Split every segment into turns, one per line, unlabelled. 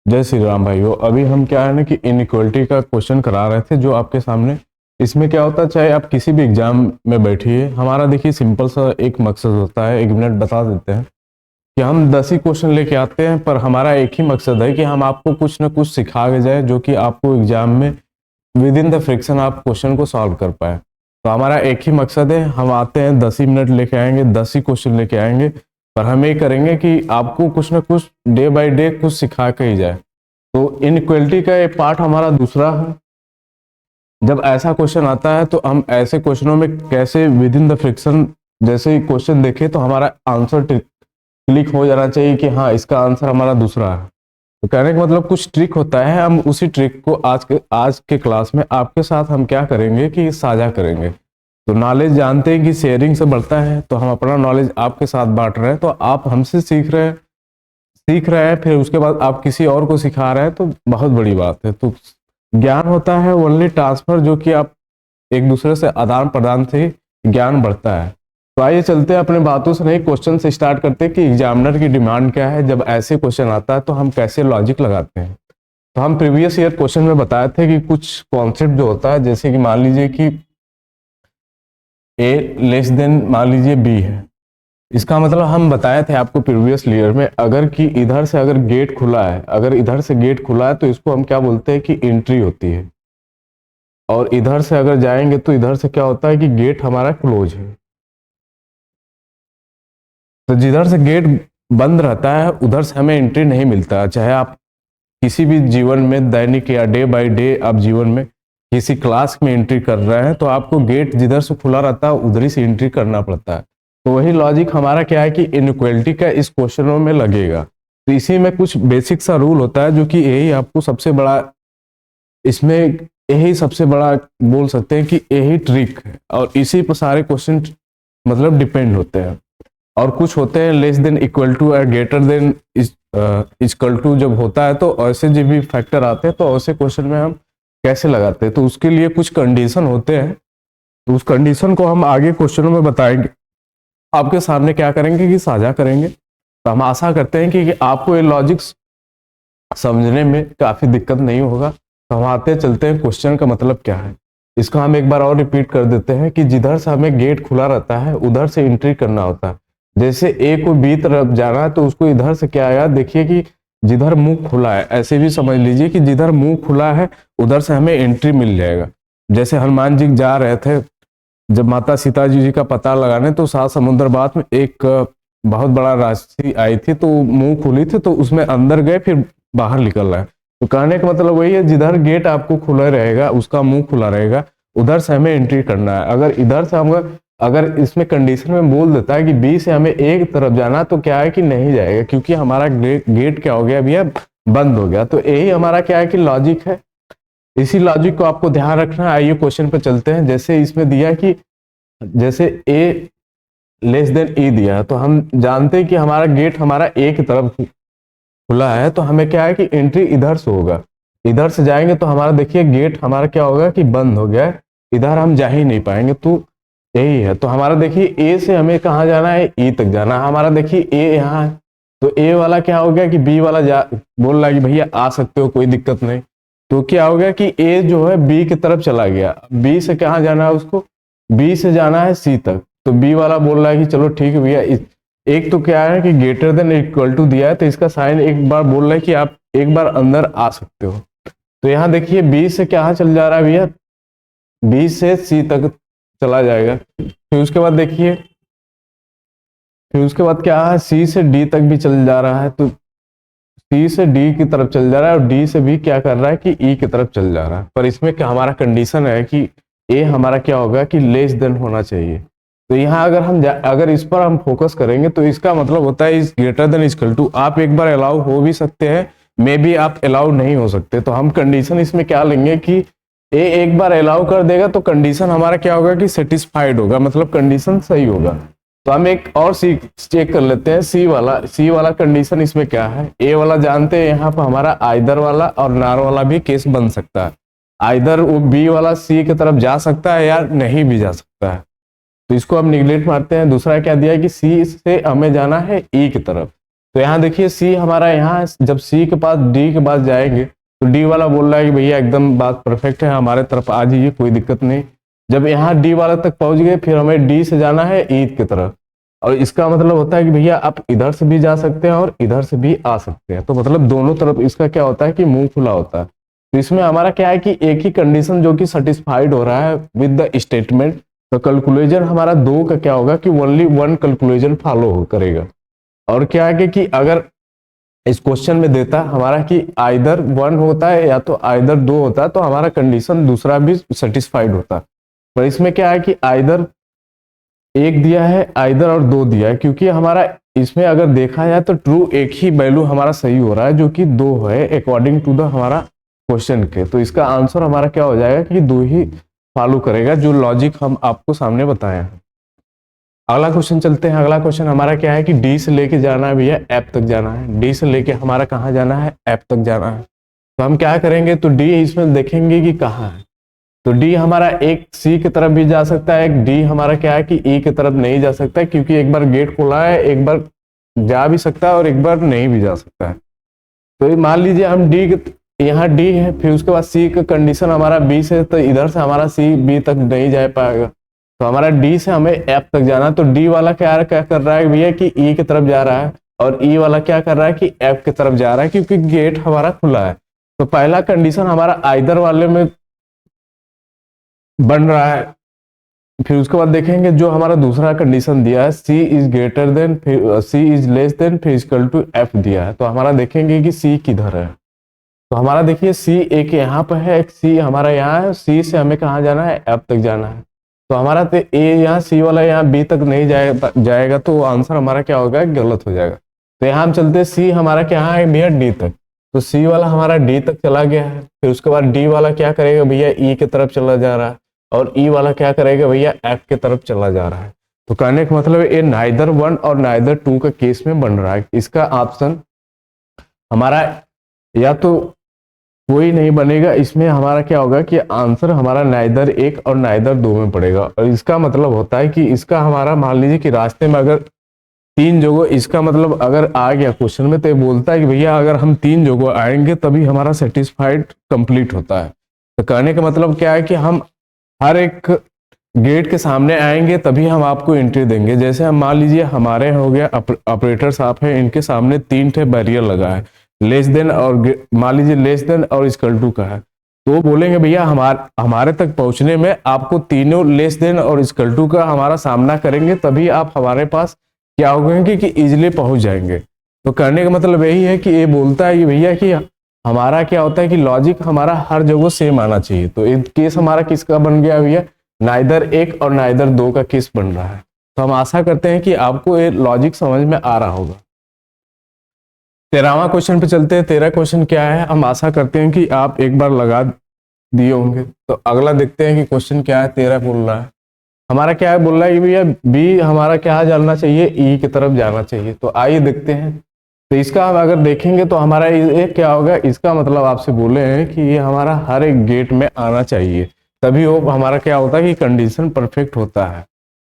जय श्री राम भाइयों। अभी हम क्या है ना कि इनइक्वलिटी का क्वेश्चन करा रहे थे जो आपके सामने। इसमें क्या होता है, चाहे आप किसी भी एग्जाम में बैठिए, हमारा देखिए सिंपल सा एक मकसद होता है, 1 मिनट बता देते हैं कि हम 10 ही क्वेश्चन लेके आते हैं, पर हमारा एक ही मकसद है कि हम आपको कुछ ना कुछ सिखा के जाए जो कि आपको एग्जाम में विद इन द फ्रिक्शन आप क्वेश्चन को सॉल्व कर पाए। तो हमारा एक ही मकसद है, हम आते हैं 10 ही मिनट लेके आएंगे, 10 ही क्वेश्चन लेके आएंगे, पर हम ये करेंगे कि आपको कुछ ना कुछ डे बाय डे कुछ सिखा के ही जाए। तो इनइक्वलिटी का ये पार्ट हमारा दूसरा है। जब ऐसा क्वेश्चन आता है तो हम ऐसे क्वेश्चनों में कैसे विद इन द फ्रिक्शन जैसे ही क्वेश्चन देखें तो हमारा आंसर क्लिक हो जाना चाहिए कि हाँ इसका आंसर हमारा दूसरा है। तो कहने का मतलब कुछ ट्रिक होता है, हम उसी ट्रिक को आज के क्लास में आपके साथ हम क्या करेंगे कि साझा करेंगे। तो नॉलेज जानते हैं कि शेयरिंग से बढ़ता है, तो हम अपना नॉलेज आपके साथ बांट रहे हैं, तो आप हमसे सीख रहे हैं फिर उसके बाद आप किसी और को सिखा रहे हैं, तो बहुत बड़ी बात है। तो ज्ञान होता है ओनली ट्रांसफर, जो कि आप एक दूसरे से आदान प्रदान से ज्ञान बढ़ता है। तो आइए चलते हैं, अपने बातों से नहीं क्वेश्चन से स्टार्ट करते हैं कि एग्जामिनर की डिमांड क्या है। जब ऐसे क्वेश्चन आता है तो हम कैसे लॉजिक लगाते हैं। तो हम प्रीवियस ईयर क्वेश्चन में बताए थे कि कुछ कॉन्सेप्ट जो होता है, जैसे कि मान लीजिए कि ए लेस देन मान लीजिए बी है। इसका मतलब हम बताए थे आपको प्रीवियस ईयर में, अगर कि इधर से अगर गेट खुला है, अगर इधर से गेट खुला है तो इसको हम क्या बोलते हैं कि एंट्री होती है। और इधर से अगर जाएंगे तो इधर से क्या होता है कि गेट हमारा क्लोज है। तो जिधर से गेट बंद रहता है उधर से हमें एंट्री नहीं मिलता। चाहे आप किसी भी जीवन में दैनिक या डे बाय डे आप जीवन में किसी क्लास में एंट्री कर रहे हैं तो आपको गेट जिधर से खुला रहता है उधर ही से एंट्री करना पड़ता है। तो वही लॉजिक हमारा क्या है कि इनइक्वलिटी का इस क्वेश्चनों में लगेगा। तो इसी में कुछ बेसिक सा रूल होता है जो कि यही आपको सबसे बड़ा, इसमें यही सबसे बड़ा बोल सकते हैं कि यही ट्रिक है, और इसी पर सारे क्वेश्चन मतलब डिपेंड होते हैं। और कुछ होते हैं लेस देन इक्वल टू या ग्रेटर देन इक्वल टू, जब होता है तो ऐसे जो भी फैक्टर आते हैं तो ऐसे क्वेश्चन में हम कैसे लगाते हैं। तो उसके लिए कुछ कंडीशन होते हैं, तो उस कंडीशन को हम आगे क्वेश्चनों में बताएंगे, आपके सामने क्या करेंगे कि साझा करेंगे। तो हम आशा करते हैं कि आपको ये लॉजिक समझने में काफी दिक्कत नहीं होगा। तो हम आते चलते हैं क्वेश्चन का मतलब क्या है। इसको हम एक बार और रिपीट कर देते हैं कि जिधर से हमें गेट खुला रहता है उधर से एंट्री करना होता है। जैसे ए को बी तरफ जाना है तो उसको इधर से क्या आएगा, देखिए कि जिधर मुंह खुला है, ऐसे भी समझ लीजिए कि जिधर मुंह खुला है उधर से हमें एंट्री मिल जाएगा। जैसे हनुमान जी जा रहे थे जब माता सीता जी का पता लगाने, तो 7 समुद्र बाद में एक बहुत बड़ा राशि आई थी, तो मुंह खुली थी, तो उसमें अंदर गए फिर बाहर निकल रहा है। तो कहने का मतलब वही है, जिधर गेट आपको खुला रहेगा उसका मुंह खुला रहेगा उधर से हमें एंट्री करना है। अगर इधर से हम, अगर इसमें कंडीशन में बोल देता है कि बी से हमें एक तरफ जाना, तो क्या है कि नहीं जाएगा, क्योंकि हमारा गेट क्या हो गया भैया, बंद हो गया। तो यही हमारा क्या है कि लॉजिक है। इसी लॉजिक को आपको ध्यान रखना है। आइए क्वेश्चन पर चलते हैं। जैसे इसमें दिया कि जैसे ए लेस देन ई दिया है, तो हम जानते हैं कि हमारा गेट हमारा ए की तरफ खुला है, तो हमें क्या है कि एंट्री इधर से होगा। इधर से जाएंगे तो हमारा देखिए गेट हमारा क्या होगा कि बंद हो गया है, इधर हम जा ही नहीं पाएंगे। तो यही है। तो हमारा देखिए ए से हमें कहाँ जाना है, ई तक जाना है। हमारा देखिए ए यहाँ है, तो ए वाला क्या हो गया कि बी वाला बोल रहा है कि भैया आ सकते हो, कोई दिक्कत नहीं। तो क्या हो गया कि ए जो है बी की तरफ चला गया। बी से कहाँ जाना है उसको, बी से जाना है सी तक। तो बी वाला बोल रहा है कि चलो ठीक है भैया, एक तो क्या है कि ग्रेटर देन इक्वल टू दिया है, तो इसका साइन एक बार बोल रहा है कि आप एक बार अंदर आ सकते हो। तो यहाँ देखिए बी से क्या चल जा रहा है भैया, बी से सी तक चला जाएगा। फिर उसके बाद देखिए, फिर उसके बाद क्या है, सी से डी तक भी चल जा रहा है। तो सी से डी की तरफ चल जा रहा है, और डी से भी क्या कर रहा है कि ई की तरफ चल जा रहा है। पर इसमें क्या हमारा कंडीशन है कि ए हमारा क्या होगा कि लेस देन होना चाहिए। तो यहाँ अगर अगर इस पर हम फोकस करेंगे तो इसका मतलब होता है is greater than equal to. आप एक बार अलाउ हो भी सकते हैं, मे बी आप अलाउ नहीं हो सकते। तो हम कंडीशन इसमें क्या लेंगे कि ए एक बार अलाउ कर देगा तो कंडीशन हमारा क्या होगा कि सेटिस्फाइड होगा, मतलब कंडीशन सही होगा। तो हम एक और सी चेक कर लेते हैं, सी वाला कंडीशन इसमें क्या है। ए वाला जानते हैं, यहाँ पर हमारा आइदर वाला और नार वाला भी केस बन सकता है। आइदर वो बी वाला सी की तरफ जा सकता है या नहीं भी जा सकता है, तो इसको हम निगलेक्ट मारते हैं। दूसरा क्या दिया है कि सी से हमें जाना है ई की तरफ। तो यहाँ देखिए सी हमारा, यहाँ जब सी के पास डी के पास जाएंगे तो डी वाला बोल रहा है कि भैया एकदम बात परफेक्ट है, हमारे तरफ आ जाइए, कोई दिक्कत नहीं। जब यहाँ डी वाला तक पहुंच गए, फिर हमें डी से जाना है ई की तरफ, और इसका मतलब होता है कि भैया आप इधर से भी जा सकते हैं और इधर से भी आ सकते हैं। तो मतलब दोनों तरफ इसका क्या होता है कि मुंह खुला होता है। तो इसमें हमारा क्या है कि एक ही कंडीशन जो कि सेटिस्फाइड हो रहा है विद द स्टेटमेंट, तो कैलकुलेशन हमारा दो का क्या होगा कि ओनली वन कैलकुलेशन फॉलो करेगा। और क्या है कि अगर इस क्वेश्चन में देता हमारा कि आइदर वन होता है या तो आइदर दो होता है, तो हमारा कंडीशन दूसरा भी सेटिस्फाइड होता। पर इसमें क्या है कि आइदर एक दिया है, आइदर और दो दिया है, क्योंकि हमारा इसमें अगर देखा जाए तो ट्रू एक ही वैल्यू हमारा सही हो रहा है जो कि दो है अकॉर्डिंग टू द हमारा क्वेश्चन के। तो इसका आंसर हमारा क्या हो जाएगा कि दो ही फॉलो करेगा, जो लॉजिक हम आपको सामने बताए हैं। अगला क्वेश्चन चलते हैं। अगला क्वेश्चन हमारा क्या है कि डी से लेके जाना है भैया एफ तक जाना है। डी से लेके हमारा कहाँ जाना है, एफ तक जाना है। तो हम क्या करेंगे, तो डी इसमें देखेंगे कि कहाँ है। तो डी हमारा एक सी की तरफ भी जा सकता है, एक डी हमारा क्या है कि ई की तरफ नहीं जा सकता है, क्योंकि एक बार गेट खुला है, एक बार जा भी सकता है और एक बार नहीं भी जा सकता है। तो मान लीजिए हम डी, यहाँ डी है, फिर उसके बाद सी का कंडीशन हमारा बी से, तो इधर से हमारा सी बी तक नहीं जा पाएगा। तो हमारा डी से हमें एफ तक जाना। तो डी वाला क्या कर रहा है भैया कि ई की तरफ जा रहा है, और ई वाला क्या कर रहा है कि एफ की तरफ जा रहा है, क्योंकि गेट हमारा खुला है। तो पहला कंडीशन हमारा आइदर वाले में बन रहा है। फिर उसके बाद देखेंगे जो हमारा दूसरा कंडीशन दिया है, सी इज ग्रेटर देन, फिर सी इज लेस देन, फिर इक्वल टू एफ दिया है। तो हमारा देखेंगे कि सी किधर है। तो हमारा देखिए सी एक यहाँ पर है, एक सी हमारा यहाँ है। सी से हमें कहाँ जाना है, एफ तक जाना है। तो हमारा तो ए यहाँ सी वाला यहाँ बी तक नहीं जाएगा, तो आंसर हमारा क्या होगा, गलत हो जाएगा। तो यहाँ हम चलते, सी हमारा क्या है भैया डी तक। तो सी वाला हमारा डी तक चला गया है। फिर उसके बाद डी वाला क्या करेगा भैया, ई की तरफ चला जा रहा है, और ई वाला क्या करेगा भैया, एफ की तरफ चला जा रहा है। तो कहने का मतलब ये नाइदर वन और नाइदर टू का केस में बन रहा है। इसका ऑप्शन हमारा या तो कोई नहीं बनेगा, इसमें हमारा क्या होगा कि आंसर हमारा नाइदर एक और नाइदर दो में पड़ेगा। और इसका मतलब होता है कि इसका हमारा मान लीजिए कि रास्ते में अगर तीन जगह, इसका मतलब अगर आ गया क्वेश्चन में, तो ये बोलता है कि भैया अगर हम तीन जगह आएंगे तभी हमारा सेटिस्फाइड कंप्लीट होता है। तो कहने का मतलब क्या है कि हम हर एक गेट के सामने आएंगे तभी हम आपको एंट्री देंगे। जैसे हम मान लीजिए हमारे हो गया ऑपरेटर साहब है, इनके सामने तीन ठे बैरियर लगा है, लेस देन और मान लीजिए लेस देन और इक्वल टू का है। तो बोलेंगे भैया हमारे तक पहुंचने में आपको तीनों लेस देन और इक्वल टू का हमारा सामना करेंगे, तभी आप हमारे पास क्या होंगे कि इजिली पहुंच जाएंगे। तो कहने का मतलब यही है कि ये बोलता है कि भैया कि हमारा क्या होता है कि लॉजिक हमारा हर जगह सेम आना चाहिए। तो एक केस हमारा किसका बन गया भैया, नाइदर एक और नाइदर दो का केस बन रहा है। तो हम आशा करते हैं कि आपको ये लॉजिक समझ में आ रहा होगा। 13वां क्वेश्चन पे चलते हैं। 13 क्वेश्चन क्या है, हम आशा करते हैं कि आप एक बार लगा दिए होंगे। तो अगला देखते हैं कि क्वेश्चन क्या है। 13 बोल रहा है हमारा क्या है, बोल रहा है कि भैया बी हमारा क्या जाना चाहिए, ई की तरफ जाना चाहिए। तो आइए देखते हैं। तो इसका हम अगर देखेंगे तो हमारा ये क्या होगा, इसका मतलब आपसे बोले हैं कि ये हमारा हर एक गेट में आना चाहिए, तभी वो हमारा क्या होता है कि कंडीशन परफेक्ट होता है।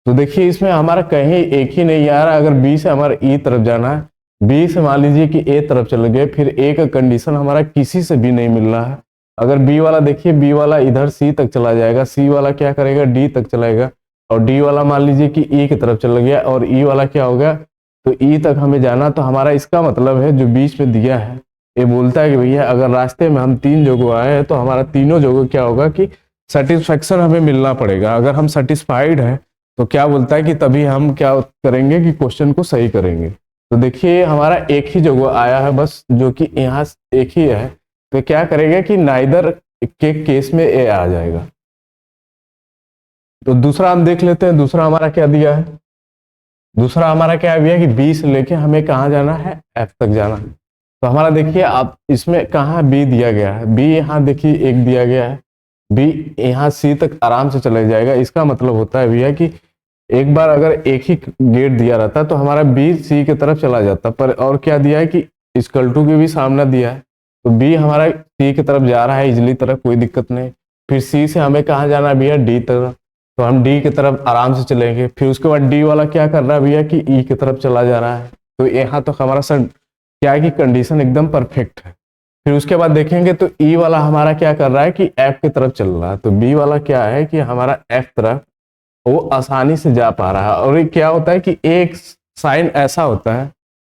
तो देखिए इसमें हमारा कहीं एक ही नहीं आ रहा। अगर बी से हमारा ई तरफ जाना है, बी से मान लीजिए कि ए तरफ चले गए, फिर ए का कंडीशन हमारा किसी से भी नहीं मिल रहा है। अगर बी वाला देखिए, बी वाला इधर सी तक चला जाएगा, सी वाला क्या करेगा डी तक चलाएगा, और डी वाला मान लीजिए कि ई की तरफ चला गया, और ई वाला क्या होगा, तो ई तक हमें जाना। तो हमारा इसका मतलब है जो बीच में दिया है, ये बोलता है कि भैया अगर रास्ते में हम तीन जगह आए हैं तो हमारा तीनों जगह क्या होगा कि सेटिस्फैक्शन हमें मिलना पड़ेगा। अगर हम सेटिस्फाइड है तो क्या बोलता है कि तभी हम क्या करेंगे कि क्वेश्चन को सही करेंगे। तो देखिए हमारा एक ही जगह आया है बस, जो कि यहाँ एक ही है। तो क्या करेगा कि नाइदर के केस में ए आ जाएगा। तो दूसरा हम देख लेते हैं। दूसरा हमारा क्या दिया है, दूसरा हमारा क्या दिया कि बी से लेके हमें कहाँ जाना है, एफ तक जाना है। तो हमारा देखिए आप इसमें कहाँ बी दिया गया है, बी यहाँ देखिए एक दिया गया है, बी यहाँ सी तक आराम से चले जाएगा। इसका मतलब होता है भैया कि एक बार अगर एक ही गेट दिया रहता तो हमारा बी सी की तरफ चला जाता, पर और क्या दिया है कि इक्वल टू के भी सामना दिया है। तो बी हमारा सी की तरफ जा रहा है इजली तरफ, कोई दिक्कत नहीं। फिर सी से हमें कहाँ जाना है भैया, डी तरफ, तो हम डी की तरफ आराम से चलेंगे। फिर उसके बाद डी वाला क्या कर रहा है भैया कि ई की तरफ चला जा रहा है, तो यहाँ तो हमारा सर क्या है कि कंडीशन एकदम परफेक्ट है। फिर उसके बाद देखेंगे तो ई वाला हमारा क्या कर रहा है कि एफ की तरफ चल रहा है, तो बी वाला क्या है कि हमारा एफ तरफ वो आसानी से जा पा रहा है। और ये क्या होता है कि एक साइन ऐसा होता है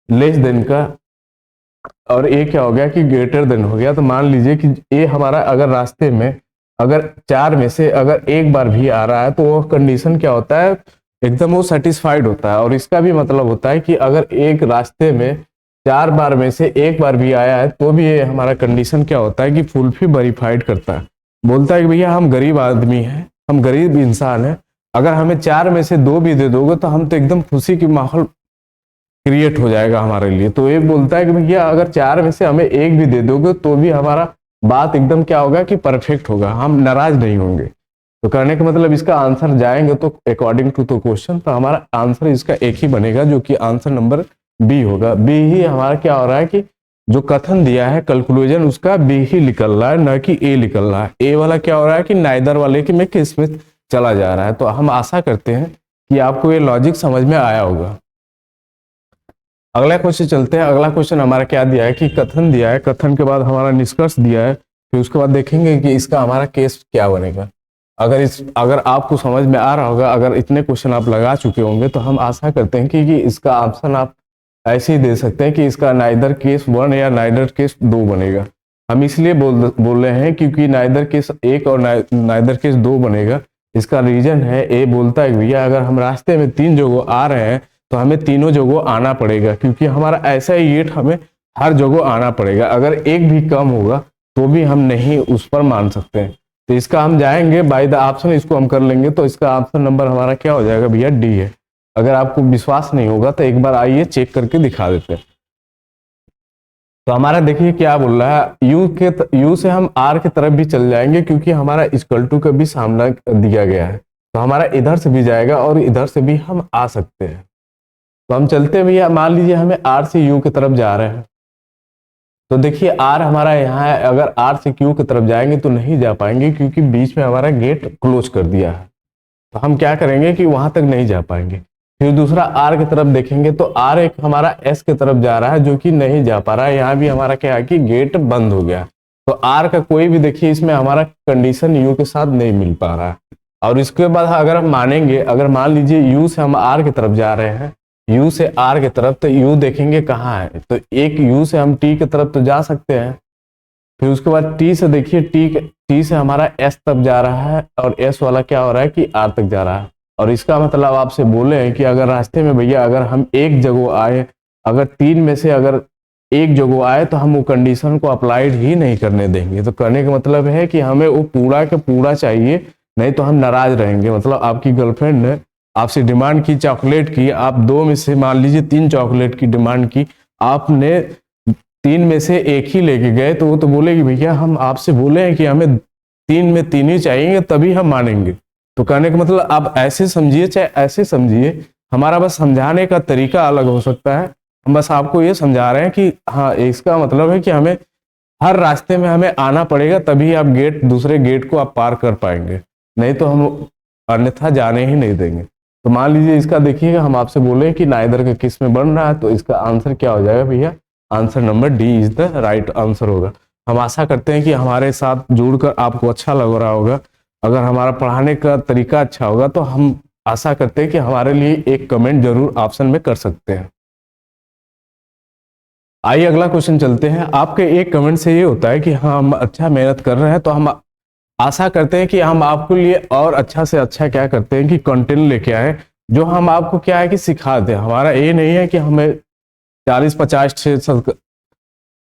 लेस देन का, और ये क्या हो गया कि ग्रेटर देन हो गया। तो मान लीजिए कि ये हमारा अगर रास्ते में अगर 4 में से अगर एक बार भी आ रहा है तो वो कंडीशन क्या होता है, एकदम वो सेटिस्फाइड होता है। और इसका भी मतलब होता है कि अगर एक रास्ते में 4 बार में से एक बार भी आया है तो भी ये हमारा कंडीशन क्या होता है कि फुलफिल वेरीफाइड करता है। बोलता है कि भैया हम गरीब आदमी हैं, हम गरीब इंसान हैं, अगर हमें 4 में से 2 भी दे दोगे तो हम तो एकदम खुशी की माहौल क्रिएट हो जाएगा हमारे लिए। तो ये बोलता है कि भैया अगर 4 में से हमें एक भी दे दोगे तो भी हमारा बात एकदम क्या होगा कि परफेक्ट होगा, हम नाराज नहीं होंगे। तो कहने का मतलब इसका आंसर जाएंगे तो अकॉर्डिंग टू द क्वेश्चन तो हमारा आंसर इसका एक ही बनेगा, जो कि आंसर नंबर बी होगा। बी ही हमारा क्या हो रहा है कि जो कथन दिया है कंक्लूजन उसका बी ही निकल रहा है, न कि ए निकल रहा है। ए वाला क्या हो रहा है कि नाइदर वाले की में किस में चला जा रहा है। तो हम आशा करते हैं कि आपको ये लॉजिक समझ में आया होगा। अगला क्वेश्चन चलते हैं। अगला क्वेश्चन हमारा क्या दिया है कि कथन दिया है, कथन के बाद हमारा निष्कर्ष दिया है, फिर उसके बाद देखेंगे कि इसका हमारा केस क्या बनेगा। अगर आपको समझ में आ रहा होगा, अगर इतने क्वेश्चन आप लगा चुके होंगे तो हम आशा करते हैं कि इसका ऑप्शन आप ऐसे ही दे सकते हैं कि इसका नाइदर केस 1 या नाइदर केस 2 बनेगा। हम इसलिए बोल रहे हैं क्योंकि नाइदर केस 1 और नाइदर केस 2 बनेगा। इसका रीजन है ए बोलता है भैया अगर हम रास्ते में 3 जगह आ रहे हैं तो हमें तीनों जगह आना पड़ेगा, क्योंकि हमारा ऐसा ही गेट हमें हर जगह आना पड़ेगा। अगर एक भी कम होगा तो भी हम नहीं उस पर मान सकते हैं। तो इसका हम जाएंगे बाय द ऑप्शन, इसको हम कर लेंगे। तो इसका ऑप्शन नंबर हमारा क्या हो जाएगा भैया, डी है। अगर आपको विश्वास नहीं होगा तो एक बार आइए चेक करके दिखा देते हैं। तो हमारा देखिए क्या बोल रहा है, यू से हम आर की तरफ भी चल जाएंगे क्योंकि हमारा इक्वल टू का भी सामना दिया गया है। तो हमारा इधर से भी जाएगा और इधर से भी हम आ सकते हैं। तो हम चलते हैं भैया, मान लीजिए हमें आर से यू की तरफ जा रहे हैं। तो देखिए आर हमारा यहाँ है, अगर आर से क्यू की तरफ जाएंगे तो नहीं जा पाएंगे क्योंकि बीच में हमारा गेट क्लोज कर दिया है। तो हम क्या करेंगे कि वहां तक नहीं जा पाएंगे। फिर दूसरा आर की तरफ देखेंगे तो आर एक हमारा एस की तरफ जा रहा है जो कि नहीं जा पा रहा है, यहाँ भी हमारा क्या है कि गेट बंद हो गया। तो आर का कोई भी देखिए इसमें हमारा कंडीशन यू के साथ नहीं मिल पा रहा है। और इसके बाद अगर हम मानेंगे, अगर मान लीजिए यू से हम आर की तरफ जा रहे हैं, यू से आर की तरफ, तो यू देखेंगे कहाँ है, तो एक यू से हम टी की तरफ तो जा सकते हैं। फिर उसके बाद टी से देखिए, टी से हमारा एस तक जा रहा है और एस वाला क्या हो रहा है कि आर तक जा रहा है। और इसका मतलब आपसे बोले हैं कि अगर रास्ते में भैया अगर हम एक जगह आए, अगर 3 में से अगर एक जगह आए तो हम वो कंडीशन को अप्लाइड ही नहीं करने देंगे। तो कहने का मतलब है कि हमें वो पूरा का पूरा चाहिए, नहीं तो हम नाराज रहेंगे। मतलब आपकी गर्लफ्रेंड ने आपसे डिमांड की चॉकलेट की, आप 2 में से मान लीजिए 3 चॉकलेट की डिमांड की, आपने 3 में से एक ही लेके गए, तो वो तो बोलेगी भैया हम आपसे बोले हैं कि हमें 3 में 3 ही चाहिए तभी हम मानेंगे। तो कहने का मतलब आप ऐसे समझिए चाहे ऐसे समझिए, हमारा बस समझाने का तरीका अलग हो सकता है। हम बस आपको ये समझा रहे हैं कि हाँ, इसका मतलब है कि हमें हर रास्ते में हमें आना पड़ेगा तभी आप दूसरे गेट को आप पार कर पाएंगे, नहीं तो हम अन्यथा जाने ही नहीं देंगे। तो मान लीजिए इसका देखिएगा, हम आपसे बोले कि नाइदर का किस में बन रहा है, तो इसका आंसर क्या हो जाएगा भैया, answer number D is the right answer होगा। हम आशा करते हैं कि हमारे साथ जुड़कर आपको अच्छा लग रहा होगा। अगर हमारा पढ़ाने का तरीका अच्छा होगा तो हम आशा करते हैं कि हमारे लिए एक कमेंट जरूर ऑप्शन में कर सकते हैं। आइए अगला क्वेश्चन चलते हैं। आपके एक कमेंट से ये होता है कि हाँ हम अच्छा मेहनत कर रहे हैं, तो हम आशा करते हैं कि हम आपके लिए और अच्छा से अच्छा क्या करते हैं कि कंटेंट लेके आए जो हम आपको क्या है कि सिखा दें। हमारा ये नहीं है कि हमें 40-50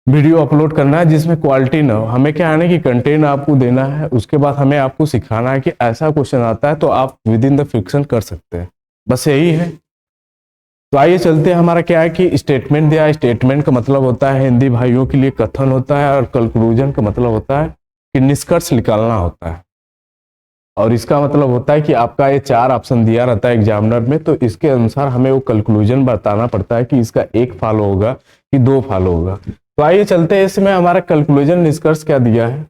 वीडियो अपलोड करना है जिसमें क्वालिटी ना हो। हमें क्या है ना कि कंटेंट आपको देना है, उसके बाद हमें आपको सिखाना है कि ऐसा क्वेश्चन आता है तो आप विद इन द फ्रिक्शन कर सकते हैं, बस यही है। तो आइए चलते हैं। हमारा क्या है कि स्टेटमेंट दिया है। स्टेटमेंट का मतलब होता है हिंदी भाइयों के लिए कथन होता है, और कंक्लूजन का मतलब होता है कि निष्कर्ष निकालना होता है। और इसका मतलब होता है कि आपका ये 4 ऑप्शन दिया रहता है एग्जामिनर में, तो इसके अनुसार हमें वो कंक्लूजन बताना पड़ता है कि इसका 1 फॉलो होगा कि 2 फॉलो होगा। तो आइए चलते हैं। इसमें हमारा कंक्लूजन निष्कर्ष क्या दिया है,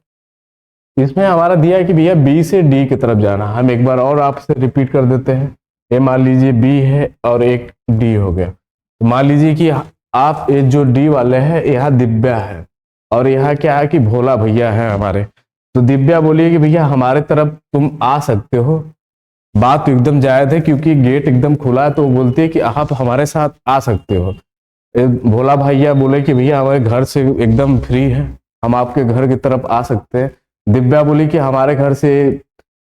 इसमें हमारा दिया है कि भैया बी से डी की तरफ जाना। हम एक बार और आपसे रिपीट कर देते हैं। ये मान लीजिए बी है और एक डी हो गया। तो मान लीजिए कि आप ये जो डी वाले हैं यहाँ दिव्या है और यहाँ क्या है कि भोला भैया है हमारे। तो दिव्या बोलिए कि भैया हमारे तरफ तुम आ सकते हो। बात तो एकदम जायज है क्योंकि गेट एकदम खुला है, तो वो बोलती है कि आप हमारे साथ आ सकते हो। भोला भैया बोले कि भैया हमारे घर से एकदम फ्री है, हम आपके घर की तरफ आ सकते हैं। दिव्या बोली कि हमारे घर से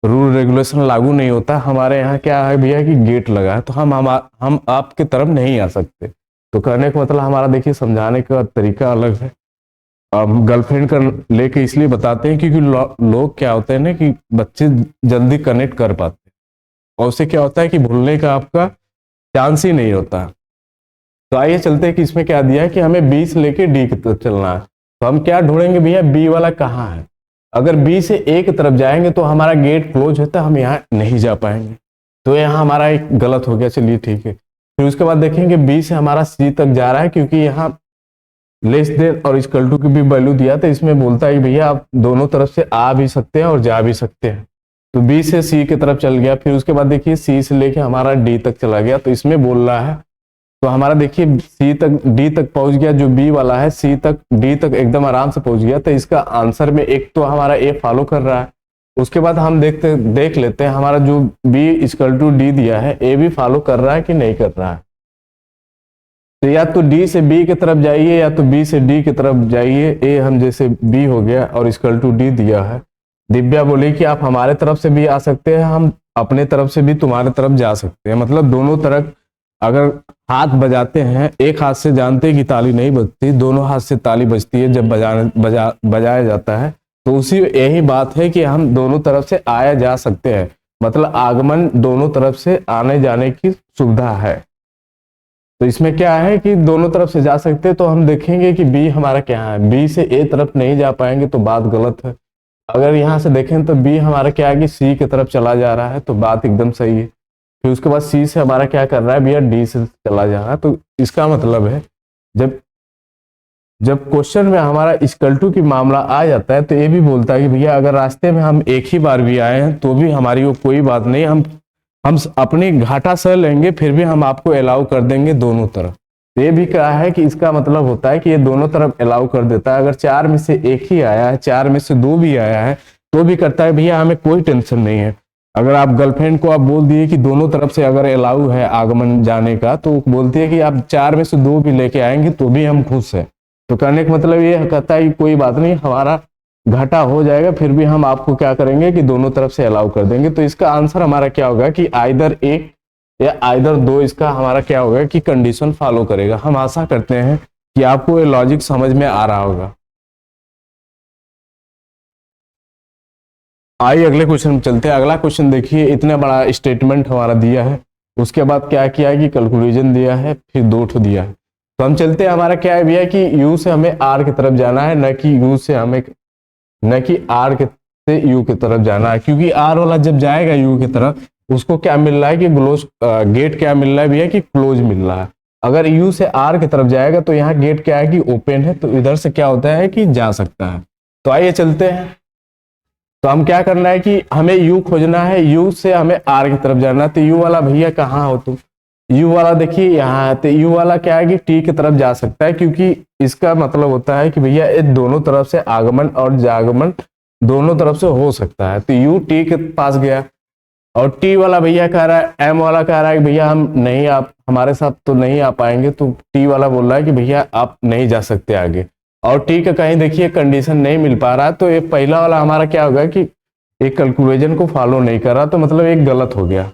रूल रेगुलेशन लागू नहीं होता, हमारे यहाँ क्या है भैया कि गेट लगा है, तो हम आपके तरफ नहीं आ सकते। तो कहने का मतलब हमारा देखिए समझाने का तरीका अलग है। हम गर्लफ्रेंड का लेके इसलिए बताते हैं क्योंकि लोग क्या होते हैं ना कि बच्चे जल्दी कनेक्ट कर पाते हैं और उससे क्या होता है कि भूलने का आपका चांस ही नहीं होता। तो आइए चलते हैं कि इसमें क्या दिया है कि हमें बी से लेके डी की तरफ चलना है। तो हम क्या ढूंढेंगे भैया, बी वाला कहाँ है। अगर बी से ए की तरफ जाएंगे तो हमारा गेट क्लोज होता है, हम यहाँ नहीं जा पाएंगे, तो यहाँ हमारा एक गलत हो गया। चलिए ठीक है। फिर उसके बाद देखेंगे बी से हमारा सी तक जा रहा है क्योंकि यहाँ लेस देन और इक्वल टू की भी वैल्यू दिया था। इसमें बोलता है कि भैया आप दोनों तरफ से आ भी सकते हैं और जा भी सकते हैं। तो बी से सी की तरफ चल गया। फिर उसके बाद देखिए सी से लेके हमारा डी तक चला गया। तो इसमें बोल रहा है तो हमारा देखिए सी तक डी तक पहुंच गया, जो बी वाला है सी तक डी तक एकदम आराम से पहुंच गया। तो इसका आंसर में एक तो हमारा ए फॉलो कर रहा है। उसके बाद हम देख लेते हैं हमारा जो बी इक्वल टू डी दिया है ए भी फॉलो कर रहा है कि नहीं कर रहा है। तो या तो डी से बी की तरफ जाइए या तो बी से डी की तरफ जाइए। ए हम जैसे बी हो गया और इक्वल टू डी दिया है। दिव्या बोली कि आप हमारे तरफ से भी आ सकते हैं, हम अपने तरफ से भी तुम्हारे तरफ जा सकते हैं। मतलब दोनों तरफ अगर हाथ बजाते हैं, एक हाथ से जानते हैं कि ताली नहीं बजती, दोनों हाथ से ताली बजती है जब बजाया जाता है। तो उसी यही बात है कि हम दोनों तरफ से आया जा सकते हैं, मतलब आगमन दोनों तरफ से आने जाने की सुविधा है। तो इसमें क्या है कि दोनों तरफ से जा सकते हैं। तो हम देखेंगे कि बी हमारा क्या है, बी से ए तरफ नहीं जा पाएंगे तो बात गलत है। अगर यहाँ से देखें तो बी हमारा क्या है कि सी की तरफ चला जा रहा है, तो बात एकदम सही है। फिर उसके बाद सी से हमारा क्या कर रहा है भैया, डी से चला जा रहा है। तो इसका मतलब है जब क्वेश्चन में हमारा इक्वल टू की मामला आ जाता है तो ये भी बोलता है कि भैया अगर रास्ते में हम एक ही बार भी आए हैं तो भी हमारी वो कोई बात नहीं, हम अपनी घाटा सह लेंगे, फिर भी हम आपको अलाउ कर देंगे दोनों तरफ। तो ये भी कहा है कि इसका मतलब होता है कि ये दोनों तरफ अलाउ कर देता है। अगर चार में से एक ही आया है, चार में से दो भी आया है तो भी करता है भैया, हमें कोई टेंशन नहीं है। अगर आप गर्लफ्रेंड को आप बोल दिए कि दोनों तरफ से अगर अलाउ है आगमन जाने का, तो बोलती है कि आप चार में से दो भी लेके आएंगे तो भी हम खुश हैं। तो कहने का मतलब ये कहता है कि कोई बात नहीं, हमारा घाटा हो जाएगा, फिर भी हम आपको क्या करेंगे कि दोनों तरफ से अलाउ कर देंगे। तो इसका आंसर हमारा क्या होगा कि आइदर एक या आइदर दो, इसका हमारा क्या होगा कि कंडीशन फॉलो करेगा। हम आशा करते हैं कि आपको ये लॉजिक समझ में आ रहा होगा। आइए अगले क्वेश्चन में चलते हैं। अगला क्वेश्चन देखिए, इतना बड़ा स्टेटमेंट हमारा दिया है, उसके बाद क्या किया है कि कैलकुलेशन दिया है, फिर दो ठो दिया है। तो हम चलते हैं, हमारा क्या है भैया कि यू से हमें आर की तरफ जाना है, न कि यू से हमें न कि आर के से यू की तरफ जाना है। क्योंकि आर वाला जब जाएगा यू की तरफ उसको क्या मिल रहा है कि गेट क्या मिल रहा है भैया कि क्लोज मिल रहा है। अगर यू से आर की तरफ जाएगा तो यहाँ गेट क्या है कि ओपन है, तो इधर से क्या होता है कि जा सकता है। तो आइए चलते हैं। तो हम क्या करना है कि हमें यू खोजना है, यू से हमें आर की तरफ जाना है। तो यू वाला भैया कहाँ हो तुम, यू वाला देखिए यहाँ है। तो यू वाला क्या है कि टी की तरफ जा सकता है, क्योंकि इसका मतलब होता है कि भैया ये दोनों तरफ से आगमन और जागमन दोनों तरफ से हो सकता है। तो यू टी के पास गया। और टी वाला भैया कह रहा है, एम वाला कह रहा है कि भैया हम नहीं, आप हमारे साथ तो नहीं आ पाएंगे। तो टी वाला बोल रहा है कि भैया आप नहीं जा सकते आगे। और टी का कहीं देखिए कंडीशन नहीं मिल पा रहा है। तो ये पहला वाला हमारा क्या होगा कि एक कैलकुलेशन को फॉलो नहीं कर रहा, तो मतलब एक गलत हो गया।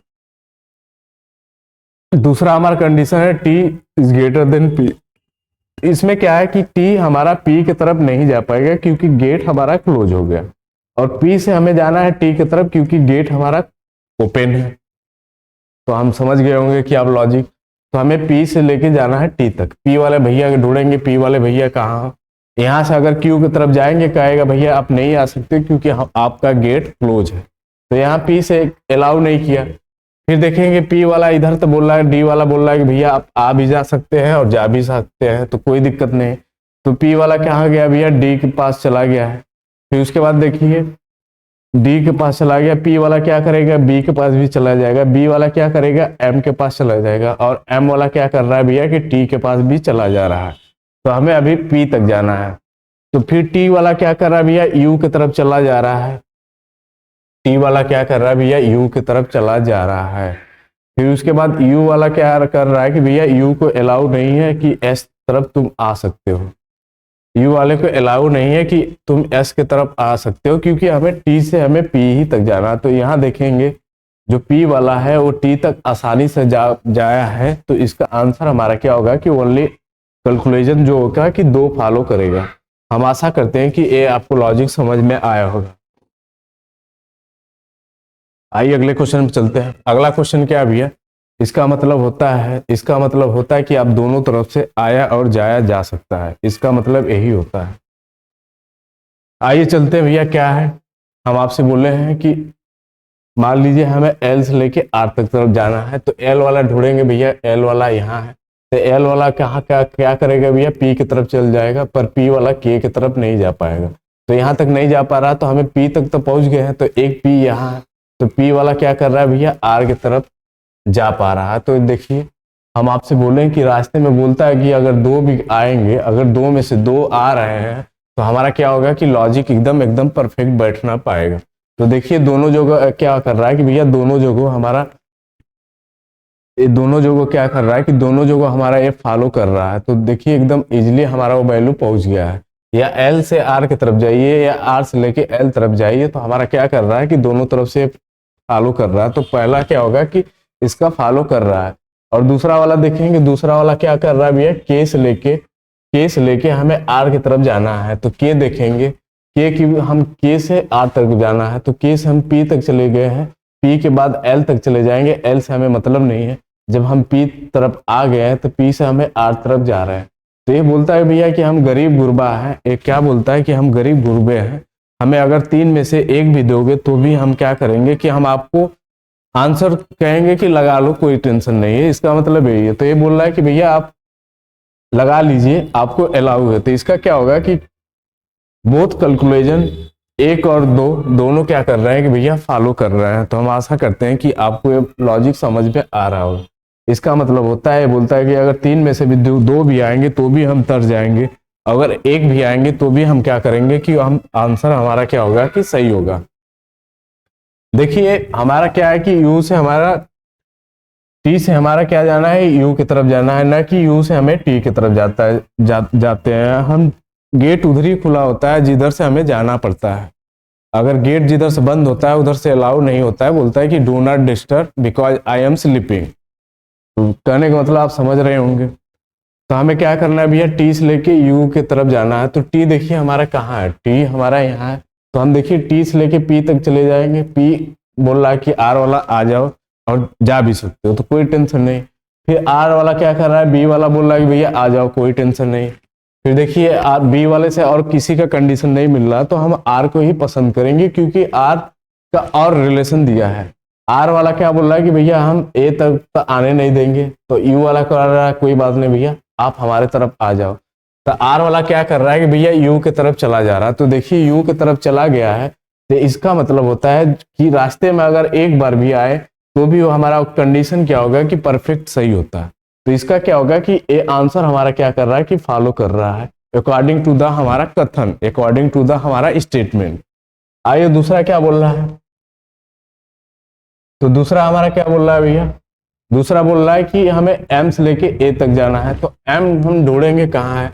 दूसरा हमारा कंडीशन है T is greater then P. इसमें क्या है कि टी हमारा पी की तरफ नहीं जा पाएगा क्योंकि गेट हमारा क्लोज हो गया, और पी से हमें जाना है टी की तरफ क्योंकि गेट हमारा ओपन है। तो हम समझ गए होंगे कि आप लॉजिक। तो हमें पी से लेके जाना है टी तक। पी वाले भैया ढूंढेंगे, पी वाले भैया कहाँ। यहाँ से अगर क्यू की तरफ जाएंगे कहेगा भैया आप नहीं आ सकते क्योंकि आपका गेट क्लोज है। तो यहाँ पी से अलाउ नहीं किया। फिर देखेंगे पी वाला इधर तो बोल रहा है, डी वाला बोल रहा है कि भैया आप आ भी जा सकते हैं और जा भी सकते हैं, तो कोई दिक्कत नहीं। तो पी वाला कहाँ गया भैया, डी के पास चला गया है। फिर उसके बाद देखिए डी के पास चला गया, पी वाला क्या करेगा, बी के पास भी चला जाएगा, बी वाला क्या करेगा, एम के पास चला जाएगा, और एम वाला क्या कर रहा है भैया कि टी के पास भी चला जा रहा है। तो हमें अभी पी तक जाना है। तो फिर टी वाला क्या कर रहा है भैया, यू की तरफ चला जा रहा है। टी वाला क्या कर रहा है भैया, यू की तरफ चला जा रहा है। फिर उसके बाद यू वाला क्या कर रहा है कि भैया यू को अलाउ नहीं है कि एस तरफ तुम आ सकते हो। यू वाले को अलाउ नहीं है कि तुम एस की तरफ आ सकते हो, क्योंकि हमें टी से हमें पी ही तक जाना। तो यहाँ देखेंगे जो पी वाला है वो टी तक आसानी से जाया है। तो इसका आंसर हमारा क्या होगा कि ओनली कैलकुलेशन जो होगा कि 2 फॉलो करेगा। हम आशा करते हैं कि ये आपको लॉजिक समझ में आया होगा। आइए अगले क्वेश्चन पे चलते हैं। अगला क्वेश्चन क्या है भैया, इसका मतलब होता है कि आप दोनों तरफ से आया और जाया जा सकता है। इसका मतलब यही होता है। आइए चलते हैं भैया, क्या है, हम आपसे बोले हैं कि मान लीजिए हमें एल से लेके आर तक तरफ जाना है। तो एल वाला ढूंढेंगे भैया, एल वाला यहाँ है। तो एल वाला कहाँ क्या करेगा भैया, पी की तरफ चल जाएगा, पर पी वाला के की तरफ नहीं जा पाएगा। तो यहाँ तक नहीं जा पा रहा, तो हमें पी तक तो पहुंच गए हैं। तो एक पी यहाँ है, तो पी वाला क्या कर रहा है भैया, आर की तरफ जा पा रहा है। तो देखिए हम आपसे बोलें कि रास्ते में बोलता है कि अगर 2 भी आएंगे, अगर 2 में से 2 आ रहे हैं, तो हमारा क्या होगा कि लॉजिक एकदम परफेक्ट बैठना पाएगा। तो देखिए दोनों जगह क्या कर रहा है कि भैया दोनों जगह हमारा क्या कर रहा है कि दोनों जगह हमारा ये फॉलो कर रहा है। तो देखिए एकदम इजीली हमारा वो वैल्यू पहुंच गया है। या एल से आर की तरफ जाइए या आर से लेके एल तरफ जाइए, तो हमारा क्या कर रहा है कि दोनों तरफ से फॉलो कर रहा है। तो पहला क्या होगा कि इसका फॉलो कर रहा है। और दूसरा वाला देखेंगे, दूसरा वाला क्या कर रहा है भैया, के से लेके हमें आर की तरफ जाना है। तो के देखेंगे, के की हम के से आर तक जाना है। तो के से हम पी तक चले गए हैं, पी के बाद एल तक चले जाएंगे, एल से हमें मतलब नहीं है। जब हम पी तरफ आ गए हैं तो पी से हमें आर तरफ जा रहे हैं। तो ये बोलता है भैया कि हम गरीब गुरबा हैं। एक क्या बोलता है कि हम गरीब गुरबे हैं, हमें अगर 3 में से 1 भी दोगे तो भी हम क्या करेंगे कि हम आपको आंसर कहेंगे कि लगा लो, कोई टेंशन नहीं है। इसका मतलब यही है। तो ये बोल रहा है कि भैया आप लगा लीजिए, आपको अलाउ है। तो इसका क्या होगा कि बोथ कैलकुलेशन 1 और 2 दोनों क्या कर रहे हैं कि भैया फॉलो कर रहे हैं। तो हम आशा करते हैं कि आपको ये लॉजिक समझ में आ रहा होगा। इसका मतलब होता है, बोलता है कि अगर 3 में से भी 2 भी आएंगे तो भी हम तर जाएंगे, अगर 1 भी आएंगे तो भी हम क्या करेंगे कि हम आंसर हमारा क्या होगा कि सही होगा। देखिए हमारा क्या है कि यू से हमारा टी से हमारा क्या जाना है, यू की तरफ जाना है, ना कि यू से हमें टी की तरफ जाते हैं हम। गेट उधर ही खुला होता है जिधर से हमें जाना पड़ता है। अगर गेट जिधर से बंद होता है उधर से अलाउ नहीं होता है। बोलता है कि do not disturb because I am sleeping. तो कहने का मतलब आप समझ रहे होंगे। तो हमें क्या करना है भैया, टी से लेके यू की तरफ जाना है। तो टी देखिए हमारा कहाँ है, टी हमारा यहाँ है। तो हम देखिए टी से लेके पी तक चले जाएंगे। पी बोल रहा है कि आर वाला आ जाओ, और जा भी सकते हो, तो कोई टेंशन नहीं। फिर आर वाला क्या कर रहा है, बी वाला बोल रहा है कि भैया आ जाओ, कोई टेंशन नहीं। फिर देखिए बी वाले से और किसी का कंडीशन नहीं मिल रहा, तो हम आर को ही पसंद करेंगे, क्योंकि आर का और रिलेशन दिया है। आर वाला क्या बोल रहा है कि भैया हम ए तक आने नहीं देंगे। तो यू वाला कर रहा है कोई बात नहीं भैया, आप हमारे तरफ आ जाओ। तो आर वाला क्या कर रहा है कि भैया यू की तरफ चला जा रहा है। तो देखिए यू की तरफ चला गया है, तो इसका मतलब होता है कि रास्ते में अगर एक बार भी आए तो भी वो हमारा कंडीशन क्या होगा कि परफेक्ट सही होता है। तो इसका क्या होगा कि ये आंसर हमारा क्या कर रहा है कि फॉलो कर रहा है अकॉर्डिंग टू द हमारा कथन, अकॉर्डिंग टू द हमारा स्टेटमेंट। आइए दूसरा क्या बोल रहा है। तो दूसरा हमारा क्या बोल रहा है भैया, दूसरा बोल रहा है कि हमें एम से लेके ए तक जाना है। तो एम हम ढूंढेंगे कहाँ है,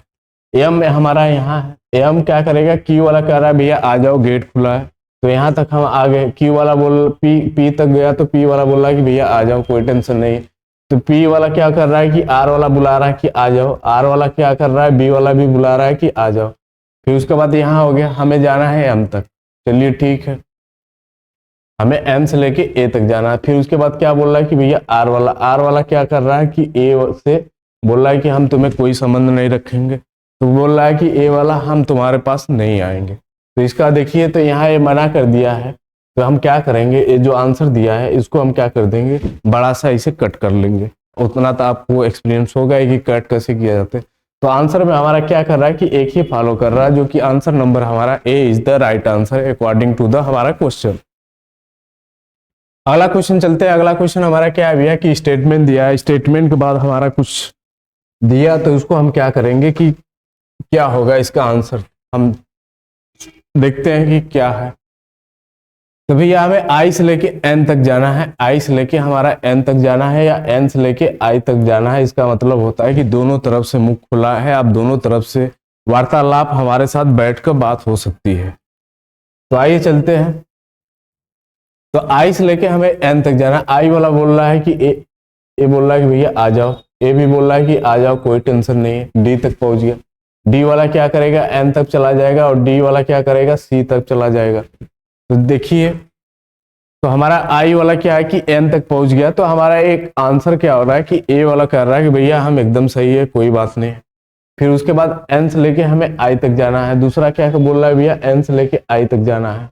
एम हमारा यहाँ है। एम क्या करेगा, क्यू वाला कह रहा है भैया आ जाओ, गेट खुला है। तो यहाँ तक हम आ गए। क्यू वाला बोल पी तक गया, तो पी वाला बोल रहा है कि भैया आ जाओ, कोई टेंशन नहीं। तो पी वाला क्या कर रहा है कि आर वाला बुला रहा है कि आ जाओ। आर वाला क्या कर रहा है, बी वाला भी बुला रहा है कि आ जाओ। फिर उसके बाद यहाँ हो गया, हमें जाना है एम तक। चलिए ठीक है, हमें एम से लेके ए तक जाना है। फिर उसके बाद क्या बोल रहा है कि भैया आर वाला क्या कर रहा है कि ए से बोल रहा है कि हम तुम्हें कोई संबंध नहीं रखेंगे। तो बोल रहा है कि ए वाला हम तुम्हारे पास नहीं आएंगे। तो इसका देखिए, तो यहाँ ये मना कर दिया है। तो हम क्या करेंगे, ये जो आंसर दिया है इसको हम क्या कर देंगे, बड़ा सा इसे कट कर लेंगे। उतना तो आपको एक्सपीरियंस होगा कि कट कैसे किया जाता है। तो आंसर में हमारा क्या कर रहा है कि एक ही फॉलो कर रहा है, जो कि आंसर नंबर हमारा A is the right answer according to the हमारा क्वेश्चन। अगला क्वेश्चन चलते हैं। अगला क्वेश्चन हमारा क्या है भैया कि स्टेटमेंट दिया है, स्टेटमेंट के बाद हमारा कुछ दिया तो उसको हम क्या करेंगे कि क्या होगा इसका आंसर, हम देखते हैं कि क्या है। तो भैया हमें आई से लेके एन तक जाना है, आई से लेके हमारा एन तक जाना है या एन से लेके आई तक जाना है। इसका मतलब होता है कि दोनों तरफ से मुख खुला है, आप दोनों तरफ से वार्तालाप हमारे साथ बैठकर बात हो सकती है। तो आइए चलते हैं। तो आई से लेके हमें एन तक जाना है। आई वाला बोल रहा है कि ए बोल रहा है कि भैया आ जाओ, ए भी बोल रहा है कि आ जाओ, कोई टेंशन नहीं है। डी तक पहुंच गया, डी वाला क्या करेगा एन तक चला जाएगा और डी वाला क्या करेगा सी तक चला जाएगा। तो देखिए, तो हमारा आई वाला क्या है कि एन तक पहुंच गया, तो हमारा एक आंसर क्या हो रहा है कि ए वाला कह रहा है कि भैया हम एकदम सही है, कोई बात नहीं। फिर उसके बाद एन से लेके हमें आई तक जाना है। दूसरा क्या बोल रहा है भैया एन से लेके आई तक जाना है,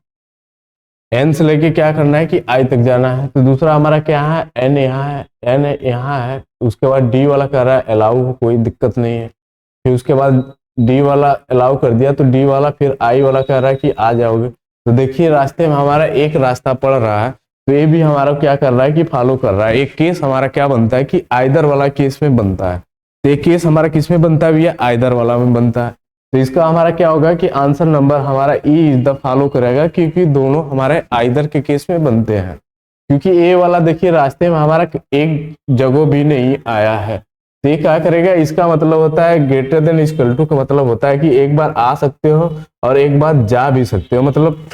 एन से लेके क्या करना है कि आई तक जाना है। तो दूसरा हमारा क्या है एन यहाँ है, एन यहाँ है। उसके बाद डी वाला कह रहा है अलाउ, कोई दिक्कत नहीं है। फिर उसके बाद डी वाला अलाउ कर दिया, तो डी वाला फिर आई वाला कह रहा है कि आ जाओगे। तो देखिए रास्ते में हमारा एक रास्ता पड़ रहा है, तो ये भी हमारा क्या कर रहा है कि फॉलो कर रहा है। एक केस हमारा क्या बनता है कि आइदर वाला केस में बनता है। तो एक केस हमारा किस में बनता है भैया आइदर वाला में बनता है। तो इसका हमारा क्या होगा कि आंसर नंबर हमारा ई इज द फॉलो करेगा, क्योंकि दोनों हमारे आइदर के केस में बनते हैं। क्योंकि ए वाला देखिए रास्ते में हमारा एक जगह भी नहीं आया है, तो ये क्या करेगा, इसका मतलब होता है ग्रेटर देन इक्वल टू का मतलब होता है कि एक बार आ सकते हो और एक बार जा भी सकते हो। मतलब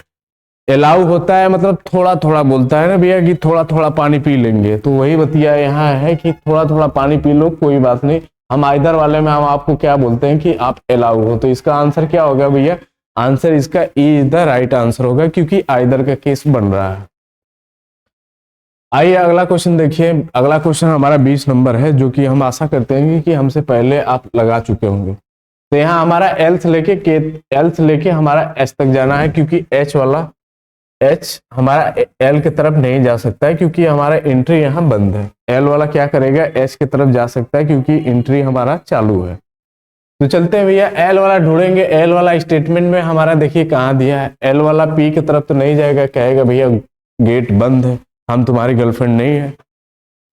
अलाउ होता है मतलब थोड़ा थोड़ा बोलता है ना भैया कि थोड़ा थोड़ा पानी पी लेंगे, तो वही बतिया यहाँ है कि थोड़ा थोड़ा पानी पी लो, कोई बात नहीं। हम आइदर वाले में हम आपको क्या बोलते हैं कि आप अलाउ हो। तो इसका आंसर क्या होगा भैया, आंसर इसका E is the right answer होगा, क्योंकि आइदर का केस बन रहा है। आइए अगला क्वेश्चन देखिए। अगला क्वेश्चन हमारा 20 नंबर है, जो कि हम आशा करते हैं कि हमसे पहले आप लगा चुके होंगे। तो यहाँ हमारा एल से लेके हमारा एच तक जाना है, क्योंकि एच हमारा एल की तरफ नहीं जा सकता है, क्योंकि हमारा एंट्री यहाँ बंद है। एल वाला क्या करेगा एच की तरफ जा सकता है, क्योंकि एंट्री हमारा चालू है। तो चलते हैं भैया एल वाला ढूंढेंगे। एल वाला स्टेटमेंट में हमारा देखिए कहाँ दिया है। एल वाला पी की तरफ तो नहीं जाएगा, कहेगा भैया गेट बंद है, हम तुम्हारी गर्लफ्रेंड नहीं है।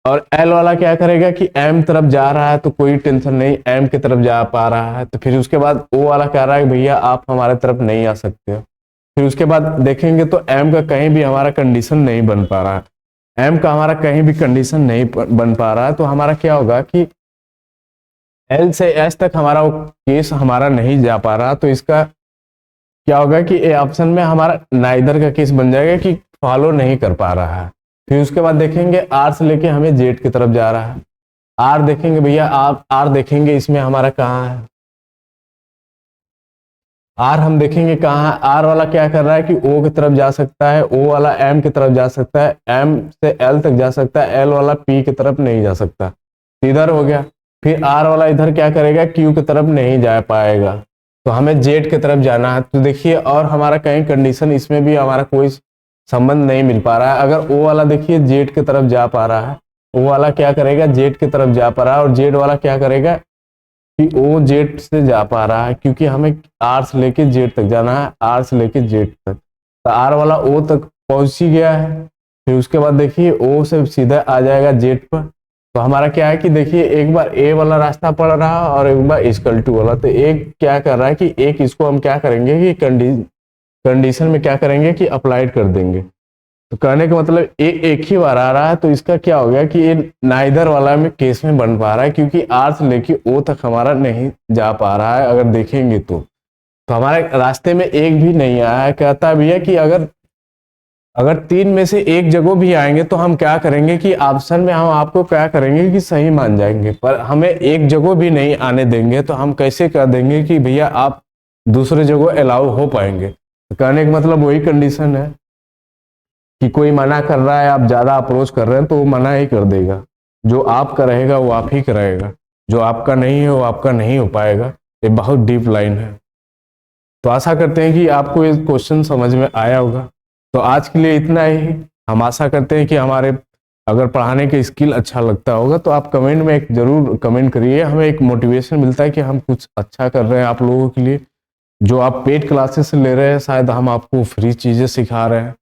और एल वाला क्या करेगा कि एम तरफ जा रहा है, तो कोई टेंशन नहीं, एम की तरफ जा पा रहा है। तो फिर उसके बाद ओ वाला कह रहा है भैया आप हमारे तरफ नहीं आ सकते हो। फिर उसके बाद देखेंगे तो एम का कहीं भी हमारा कंडीशन नहीं बन पा रहा है, एम का हमारा कहीं भी कंडीशन नहीं बन पा रहा है। तो हमारा क्या होगा कि एल से एच तक हमारा केस हमारा नहीं जा पा रहा, तो इसका क्या होगा कि ए ऑप्शन में हमारा नाइदर का केस बन जाएगा कि फॉलो नहीं कर पा रहा है। फिर उसके बाद देखेंगे आर से लेके हमें जेड की तरफ जा रहा है। आर देखेंगे भैया, आप आर देखेंगे इसमें हमारा कहाँ है, आर हम देखेंगे कहाँ है। आर वाला क्या कर रहा है कि ओ की तरफ जा सकता है, ओ वाला एम की तरफ जा सकता है, एम से एल तक जा सकता है, एल वाला पी की तरफ नहीं जा सकता, इधर हो गया। फिर आर वाला इधर क्या करेगा क्यू की तरफ नहीं जा पाएगा, तो हमें जेड की तरफ जाना है। तो देखिए और हमारा कहीं कंडीशन इसमें भी हमारा कोई संबंध नहीं मिल पा रहा है। अगर ओ वाला देखिए जेड की तरफ जा पा रहा है, ओ वाला क्या करेगा जेड की तरफ जा पा रहा है, और जेड वाला क्या करेगा कि ओ जेड से जा पा रहा है, क्योंकि हमें आर से लेके जेड तक जाना है, आर से लेके जेड तक। तो आर वाला ओ तक पहुंच ही गया है। फिर उसके बाद देखिए ओ से सीधा आ जाएगा जेड पर। तो हमारा क्या है कि देखिए एक बार ए वाला रास्ता पड़ रहा है और एक बार इक्वल टू वाला। तो एक क्या कर रहा है कि एक इसको हम क्या करेंगे कि कंडीशन में क्या करेंगे कि अप्लाइड कर देंगे। तो कहने का मतलब एक ही बार आ रहा है, तो इसका क्या हो गया कि ये नाइदर वाला में केस में बन पा रहा है, क्योंकि आर से लेके ओ तक हमारा नहीं जा पा रहा है। अगर देखेंगे तो हमारे रास्ते में एक भी नहीं आया है। कहता है भैया कि अगर तीन में से एक जगह भी आएंगे तो हम क्या करेंगे कि ऑप्शन में हम आपको क्या करेंगे कि सही मान जाएंगे, पर हमें एक जगह भी नहीं आने देंगे। तो हम कैसे कर देंगे कि भैया आप दूसरे जगह अलाउ हो पाएंगे। तो कहने का मतलब वही कंडीशन है कि कोई मना कर रहा है, आप ज्यादा अप्रोच कर रहे हैं तो वो मना ही कर देगा। जो आपका रहेगा वो आप ही का रहेगा, जो आपका नहीं है वो आपका नहीं हो पाएगा। ये बहुत डीप लाइन है। तो आशा करते हैं कि आपको ये क्वेश्चन समझ में आया होगा। तो आज के लिए इतना ही। हम आशा करते हैं कि हमारे अगर पढ़ाने के स्किल अच्छा लगता होगा तो आप कमेंट में एक जरूर कमेंट करिए, हमें एक मोटिवेशन मिलता है कि हम कुछ अच्छा कर रहे हैं आप लोगों के लिए। जो आप पेड क्लासेस ले रहे हैं शायद हम आपको फ्री चीज़ें सिखा रहे हैं।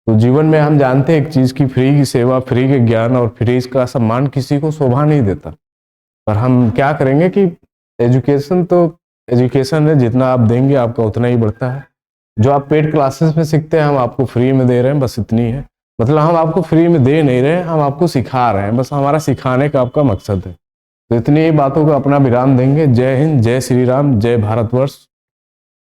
तो जीवन में हम जानते हैं एक चीज़ की फ्री की सेवा, फ्री के ज्ञान और फ्री का सम्मान किसी को शोभा नहीं देता। पर हम क्या करेंगे कि एजुकेशन तो एजुकेशन है, जितना आप देंगे आपका उतना ही बढ़ता है। जो आप पेड क्लासेस में सीखते हैं हम आपको फ्री में दे रहे हैं, बस इतनी है। मतलब हम आपको फ्री में दे नहीं रहे हैं, हम आपको सिखा रहे हैं, बस हमारा सिखाने का आपका मकसद है। तो इतनी ही बातों का अपना विराम देंगे। जय हिंद, जय श्री राम, जय भारतवर्ष।